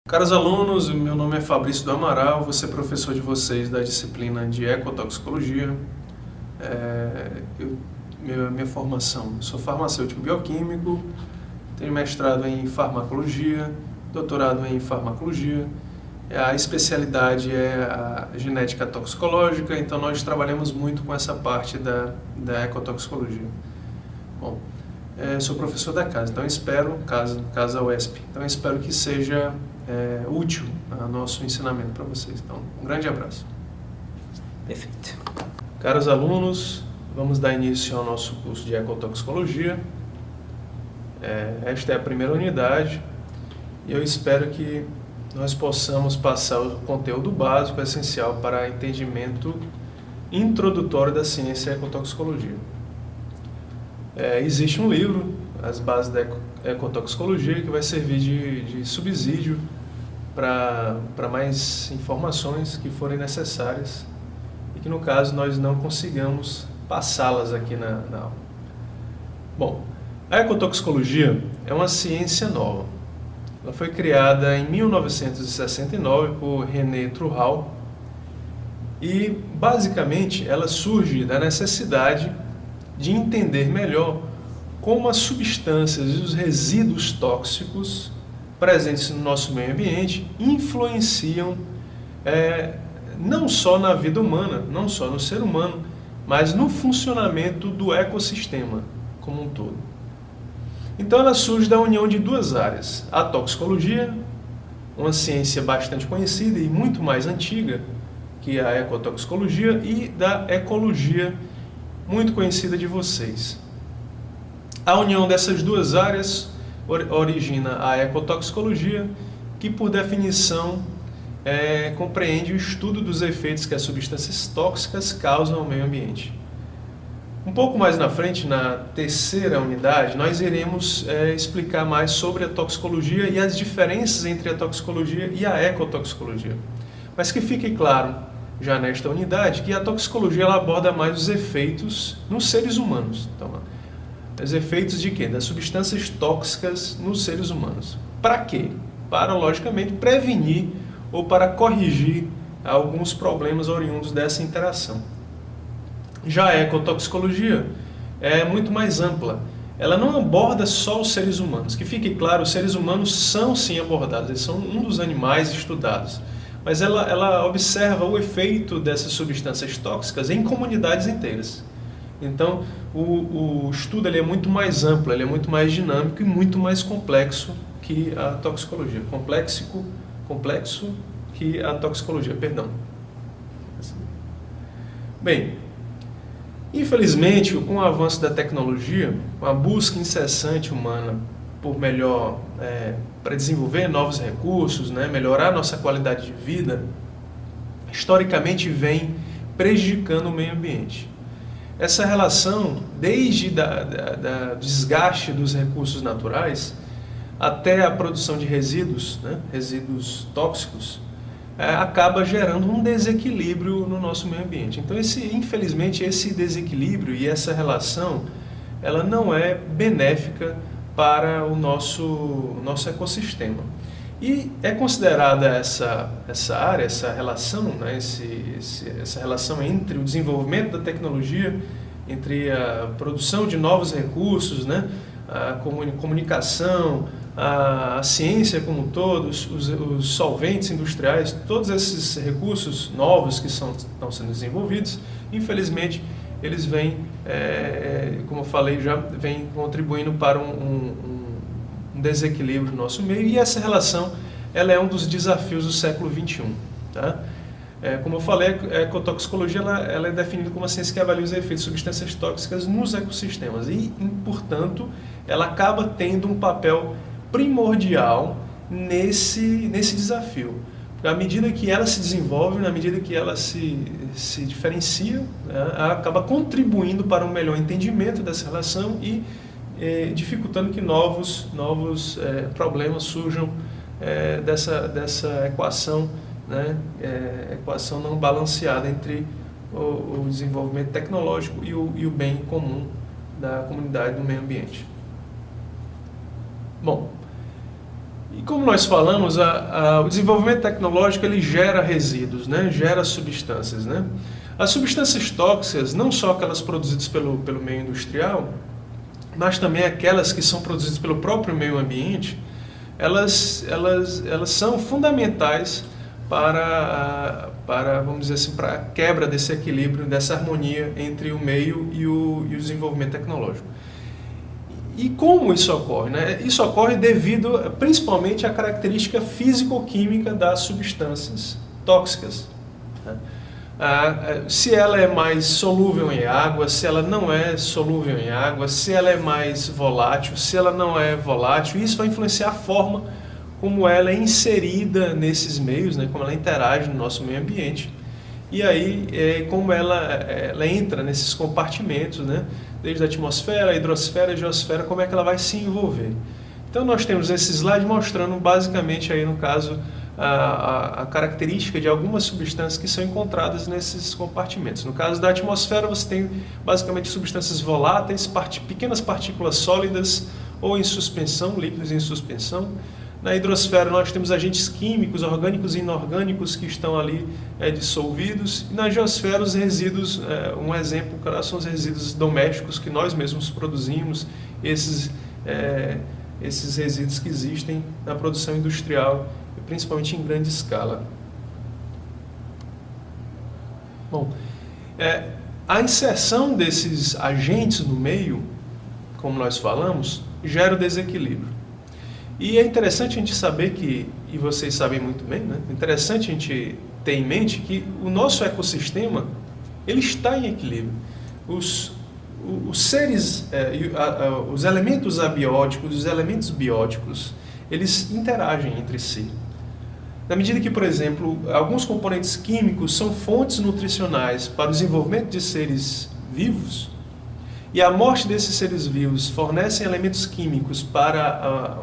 Caros alunos, meu nome é Fabrício do Amaral, vou ser professor de vocês da disciplina de Ecotoxicologia. Minha formação, eu sou farmacêutico bioquímico, tenho mestrado em farmacologia, doutorado em farmacologia. A especialidade é a genética toxicológica, então nós trabalhamos muito com essa parte da ecotoxicologia. Bom, sou professor da casa, então espero, casa UESP, então espero que seja útil o nosso ensinamento para vocês. Então, um grande abraço. Perfeito. Caros alunos, vamos dar início ao nosso curso de ecotoxicologia. Esta é a primeira unidade e eu espero que nós possamos passar o conteúdo básico essencial para entendimento introdutório da ciência ecotoxicologia. Existe um livro, As Bases da Ecotoxicologia, que vai servir de subsídio para mais informações que forem necessárias e que, no caso, nós não consigamos passá-las aqui na aula. Bom, a ecotoxicologia é uma ciência nova. Ela foi criada em 1969 por René Trouhal e, basicamente, ela surge da necessidade de entender melhor como as substâncias e os resíduos tóxicos presentes no nosso meio ambiente influenciam não só na vida humana, não só no ser humano, mas no funcionamento do ecossistema como um todo. Então ela surge da união de duas áreas, a toxicologia, uma ciência bastante conhecida e muito mais antiga que a ecotoxicologia, e da ecologia, muito conhecida de vocês. A união dessas duas áreas origina a ecotoxicologia, que por definição compreende o estudo dos efeitos que as substâncias tóxicas causam ao meio ambiente. Um pouco mais na frente, na terceira unidade, nós iremos explicar mais sobre a toxicologia e as diferenças entre a toxicologia e a ecotoxicologia. Mas que fique claro, já nesta unidade, que a toxicologia ela aborda mais os efeitos nos seres humanos. Então, os efeitos de quê? Das substâncias tóxicas nos seres humanos. Para quê? Para, logicamente, prevenir ou para corrigir alguns problemas oriundos dessa interação. Já a ecotoxicologia é muito mais ampla. Ela não aborda só os seres humanos. Que fique claro, os seres humanos são sim abordados, eles são um dos animais estudados. Mas ela observa o efeito dessas substâncias tóxicas em comunidades inteiras. Então, o estudo ele é muito mais amplo, ele é muito mais dinâmico e muito mais complexo que a toxicologia. Complexo que a toxicologia, perdão. Bem, infelizmente, com o avanço da tecnologia, com a busca incessante humana por para desenvolver novos recursos, melhorar nossa qualidade de vida, historicamente vem prejudicando o meio ambiente. Essa relação, desde do desgaste dos recursos naturais até a produção de resíduos, resíduos tóxicos, acaba gerando um desequilíbrio no nosso meio ambiente. Então, infelizmente, esse desequilíbrio e essa relação, ela não é benéfica para o nosso ecossistema. E é considerada essa área, essa relação, essa relação entre o desenvolvimento da tecnologia, entre a produção de novos recursos, a comunicação, a ciência como um todo, os solventes industriais, todos esses recursos novos que estão sendo desenvolvidos, infelizmente, eles vêm, como eu falei, já vêm contribuindo para um desequilíbrio no nosso meio, e essa relação ela é um dos desafios do século XXI. Tá? Como eu falei, a ecotoxicologia ela é definida como uma ciência que avalia os efeitos de substâncias tóxicas nos ecossistemas e, portanto, ela acaba tendo um papel primordial nesse desafio. À medida que ela se desenvolve, na medida que ela se diferencia, ela acaba contribuindo para um melhor entendimento dessa relação e dificultando que novos problemas surjam dessa equação, equação não balanceada entre o desenvolvimento tecnológico e o bem comum da comunidade do meio ambiente. Bom, E como nós falamos, o desenvolvimento tecnológico ele gera resíduos, né? Gera substâncias, né? As substâncias tóxicas, não só aquelas produzidas pelo meio industrial, mas também aquelas que são produzidas pelo próprio meio ambiente, elas são fundamentais para, vamos dizer assim, para a quebra desse equilíbrio, dessa harmonia entre o meio e o desenvolvimento tecnológico. E como isso ocorre? Né? Isso ocorre devido principalmente à característica físico-química das substâncias tóxicas. Né? Se ela é mais solúvel em água, se ela não é solúvel em água, se ela é mais volátil, se ela não é volátil, isso vai influenciar a forma como ela é inserida nesses meios, né? Como ela interage no nosso meio ambiente. E aí, como ela entra nesses compartimentos, né? Desde a atmosfera, a hidrosfera, a geosfera, como é que ela vai se envolver. Então nós temos esse slide mostrando basicamente aí no caso a característica de algumas substâncias que são encontradas nesses compartimentos. No caso da atmosfera você tem basicamente substâncias voláteis, pequenas partículas sólidas ou em suspensão, líquidos em suspensão. Na hidrosfera nós temos agentes químicos, orgânicos e inorgânicos que estão ali dissolvidos. E na geosfera os resíduos, um exemplo claro, são os resíduos domésticos que nós mesmos produzimos, esses resíduos que existem na produção industrial, principalmente em grande escala. Bom, a inserção desses agentes no meio, como nós falamos, gera o desequilíbrio. E é interessante a gente saber que, e vocês sabem muito bem, né? É interessante a gente ter em mente que o nosso ecossistema ele está em equilíbrio. Os seres, os elementos abióticos, os elementos bióticos, eles interagem entre si. Na medida que, por exemplo, alguns componentes químicos são fontes nutricionais para o desenvolvimento de seres vivos, e a morte desses seres vivos fornecem elementos químicos para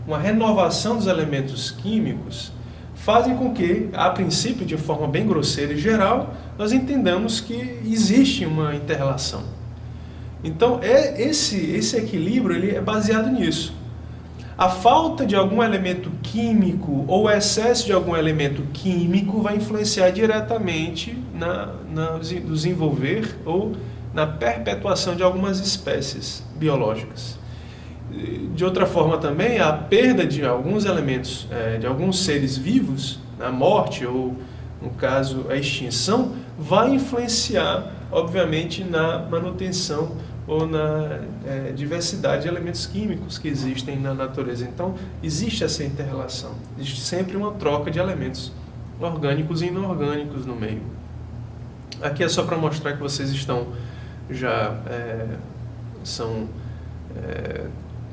uma renovação dos elementos químicos, fazem com que, a princípio, de forma bem grosseira e geral, nós entendamos que existe uma inter-relação. Então, esse equilíbrio ele é baseado nisso. A falta de algum elemento químico ou o excesso de algum elemento químico vai influenciar diretamente no desenvolver ou na perpetuação de algumas espécies biológicas. De outra forma também, a perda de alguns elementos, de alguns seres vivos, a morte ou, no caso, a extinção, vai influenciar, obviamente, na manutenção ou na diversidade de elementos químicos que existem na natureza. Então, existe essa inter-relação. Existe sempre uma troca de elementos orgânicos e inorgânicos no meio. Aqui é só para mostrar que vocês estão já são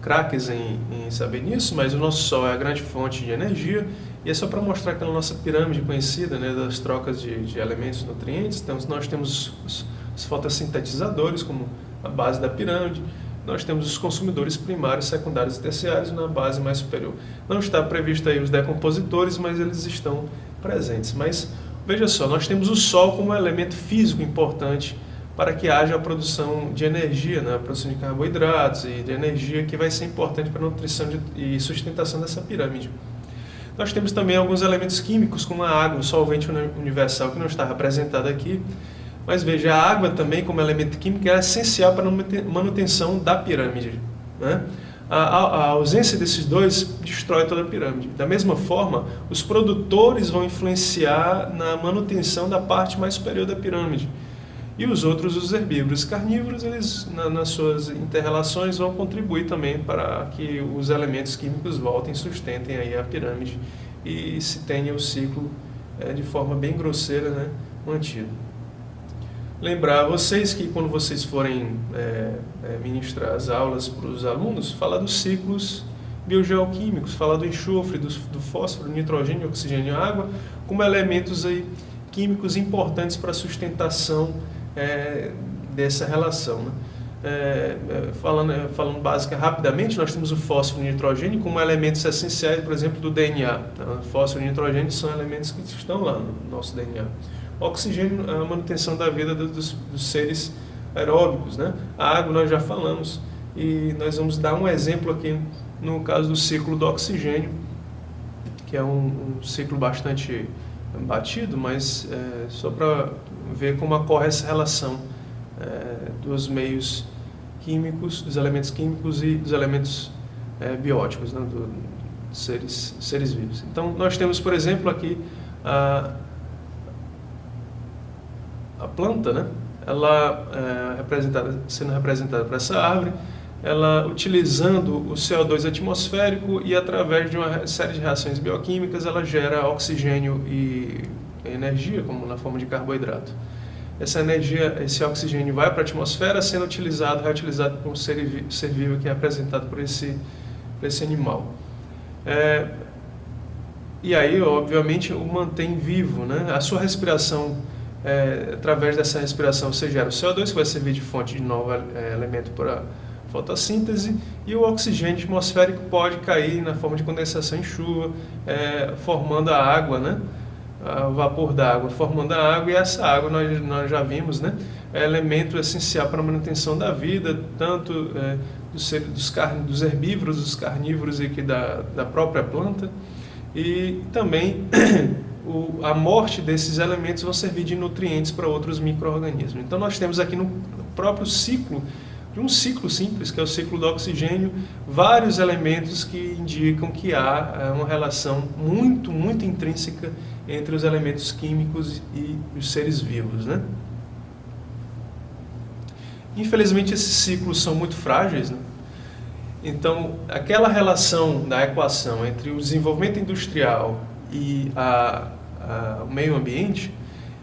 craques em saber nisso, mas o nosso Sol é a grande fonte de energia e é só para mostrar aquela nossa pirâmide conhecida, né, das trocas de elementos nutrientes. Então, nós temos os fotossintetizadores como a base da pirâmide, nós temos os consumidores primários, secundários e terciários na base mais superior. Não está previsto aí os decompositores, mas eles estão presentes. Mas veja só, nós temos o Sol como um elemento físico importante para que haja a produção de energia, né? A produção de carboidratos e de energia que vai ser importante para a nutrição e sustentação dessa pirâmide. Nós temos também alguns elementos químicos, como a água, o solvente universal, que não está representado aqui. Mas veja, a água também, como elemento químico, é essencial para a manutenção da pirâmide. Né? A ausência desses dois destrói toda a pirâmide. Da mesma forma, os produtores vão influenciar na manutenção da parte mais superior da pirâmide. E os outros, os herbívoros carnívoros, eles nas suas inter-relações vão contribuir também para que os elementos químicos voltem e sustentem aí a pirâmide e se tenha o ciclo de forma bem grosseira, né, mantido. Lembrar vocês que quando vocês forem ministrar as aulas para os alunos, falar dos ciclos biogeoquímicos, falar do enxofre, do fósforo, nitrogênio, oxigênio e água, como elementos aí químicos importantes para a sustentação dessa relação. Né? Falando básica rapidamente, nós temos o fósforo e o nitrogênio como elementos essenciais, por exemplo, do DNA. Então, fósforo e nitrogênio são elementos que estão lá no nosso DNA. O oxigênio, a manutenção da vida dos seres aeróbicos. Né? A água nós já falamos e nós vamos dar um exemplo aqui no caso do ciclo do oxigênio, que é um ciclo bastante batido, mas só para ver como ocorre essa relação dos meios químicos, dos elementos químicos e dos elementos bióticos, né, dos seres vivos. Então, nós temos, por exemplo, aqui a planta, né? Ela sendo representada por essa árvore, ela utilizando o CO2 atmosférico e através de uma série de reações bioquímicas, ela gera oxigênio e energia, como na forma de carboidrato. Essa energia, esse oxigênio vai para a atmosfera sendo reutilizado por um ser vivo que é representado por esse animal. E aí, obviamente, o mantém vivo, né? A sua respiração, através dessa respiração, você gera o CO2, que vai servir de fonte de novo elemento para fotossíntese, e o oxigênio atmosférico pode cair na forma de condensação em chuva, formando a água, né? O vapor da água formando a água, e essa água nós já vimos, né? É elemento essencial para a manutenção da vida, tanto dos herbívoros, dos carnívoros e da própria planta, e também a morte desses elementos vão servir de nutrientes para outros micro-organismos. Então nós temos aqui no próprio ciclo, de um ciclo simples, que é o ciclo do oxigênio, vários elementos que indicam que há uma relação muito, muito intrínseca entre os elementos químicos e os seres vivos, né? Infelizmente esses ciclos são muito frágeis, né? Então aquela relação da equação entre o desenvolvimento industrial e o meio ambiente,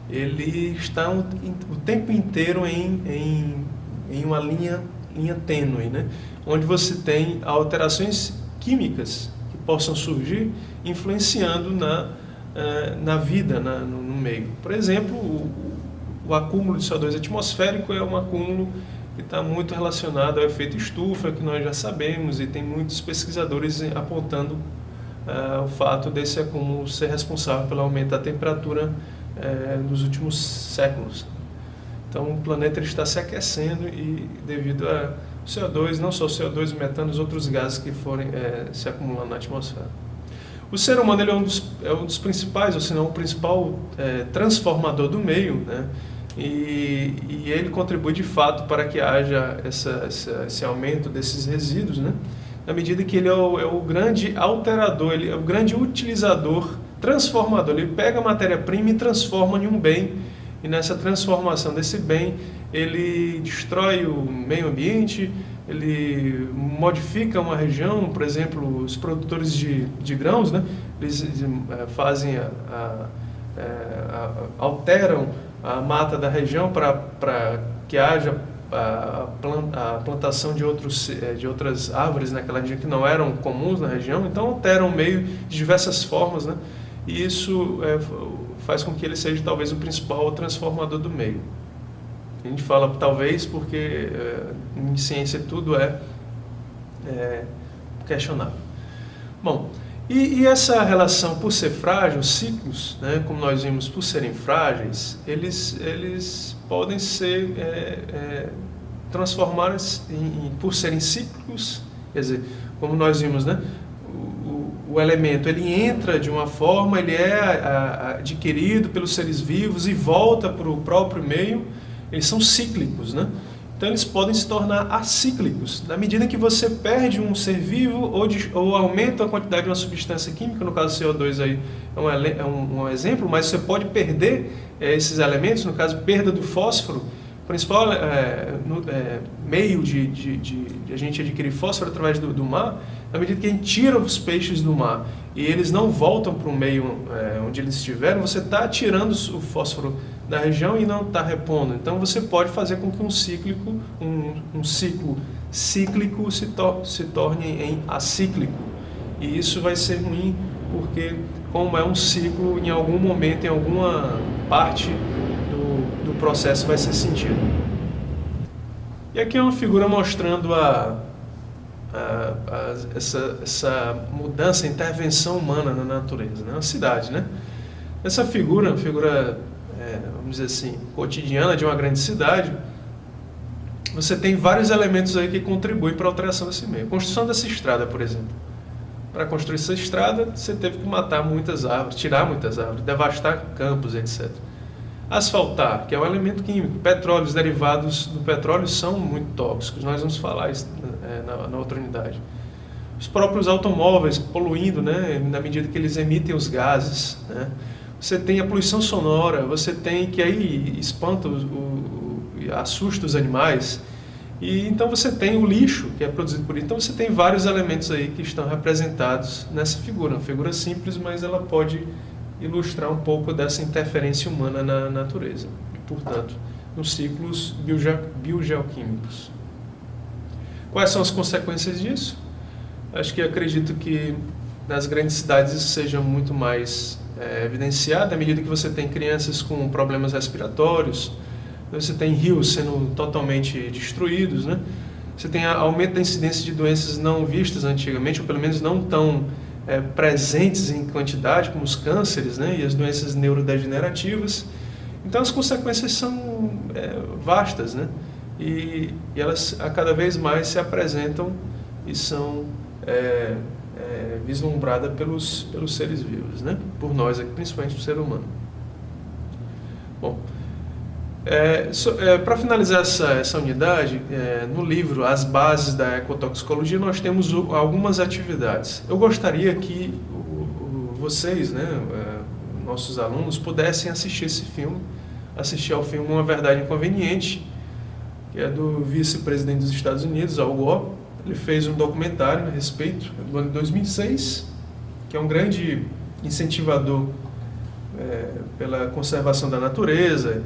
ele está o tempo inteiro em uma linha tênue, né? Onde você tem alterações químicas que possam surgir influenciando na vida, no meio. Por exemplo, o acúmulo de CO2 atmosférico é um acúmulo que está muito relacionado ao efeito estufa, que nós já sabemos, e tem muitos pesquisadores apontando o fato desse acúmulo ser responsável pelo aumento da temperatura dos últimos séculos. Então o planeta está se aquecendo e devido ao CO2, não só o CO2, o metano, os outros gases que forem se acumulando na atmosfera. O ser humano ele é um dos principais, ou se não o principal transformador do meio, né? E ele contribui de fato para que haja esse aumento desses resíduos, né? Na medida que ele é o grande alterador, ele é o grande utilizador, transformador. Ele pega a matéria-prima e transforma em um bem, e nessa transformação desse bem, ele destrói o meio ambiente, ele modifica uma região. Por exemplo, os produtores de grãos, né? Eles fazem alteram a mata da região para que haja a plantação de outras árvores naquela região que não eram comuns na região. Então alteram o meio de diversas formas, né? E isso faz com que ele seja talvez o principal transformador do meio. A gente fala talvez porque em ciência tudo é questionável. Bom, e essa relação, por ser frágil, os ciclos, né, como nós vimos, por serem frágeis, eles podem ser transformados por serem cíclicos, quer dizer, como nós vimos, né, o elemento ele entra de uma forma, ele é adquirido pelos seres vivos e volta para o próprio meio. Eles são cíclicos, né? Então eles podem se tornar acíclicos. Na medida que você perde um ser vivo ou aumenta a quantidade de uma substância química, no caso do CO2 aí é um exemplo, mas você pode perder esses elementos, no caso perda do fósforo. O principal meio de a gente adquirir fósforo através do mar, na medida que a gente tira os peixes do mar e eles não voltam para o meio onde eles estiveram, você está tirando o fósforo da região e não está repondo. Então você pode fazer com que um ciclo cíclico se torne em acíclico. E isso vai ser ruim porque, como é um ciclo, em algum momento, em alguma parte do processo vai ser sentido. E aqui é uma figura mostrando essa mudança, intervenção humana na natureza, né? Uma cidade, né? Essa figura, vamos dizer assim, cotidiana de uma grande cidade, você tem vários elementos aí que contribuem para a alteração desse meio. Construção dessa estrada, por exemplo. Para construir essa estrada, você teve que matar muitas árvores, tirar muitas árvores, devastar campos, etc. Asfaltar, que é um elemento químico. Petróleos derivados do petróleo são muito tóxicos. Nós vamos falar isso na outra unidade. Os próprios automóveis poluindo, né, na medida que eles emitem os gases, né. Você tem a poluição sonora, você tem que aí espanta, assusta os animais. E então você tem o lixo que é produzido por isso. Então você tem vários elementos aí que estão representados nessa figura. Uma figura simples, mas ela pode ilustrar um pouco dessa interferência humana na natureza. E, portanto, nos ciclos biogeoquímicos. Quais são as consequências disso? Acho que acredito que nas grandes cidades isso seja muito mais evidenciado, à medida que você tem crianças com problemas respiratórios, você tem rios sendo totalmente destruídos, né? Você tem aumento da incidência de doenças não vistas antigamente, ou pelo menos não tão presentes em quantidade, como os cânceres, né? E as doenças neurodegenerativas. Então as consequências são vastas, né? E elas a cada vez mais se apresentam e são vislumbradas pelos seres vivos, né? Por nós aqui, principalmente o ser humano. Bom, para finalizar essa unidade, no livro As Bases da Ecotoxicologia, nós temos algumas atividades. Eu gostaria que vocês, né, nossos alunos, pudessem assistir esse filme, assistir ao filme Uma Verdade Inconveniente, que é do vice-presidente dos Estados Unidos, Al Gore. Ele fez um documentário a respeito, do ano de 2006, que é um grande incentivador pela conservação da natureza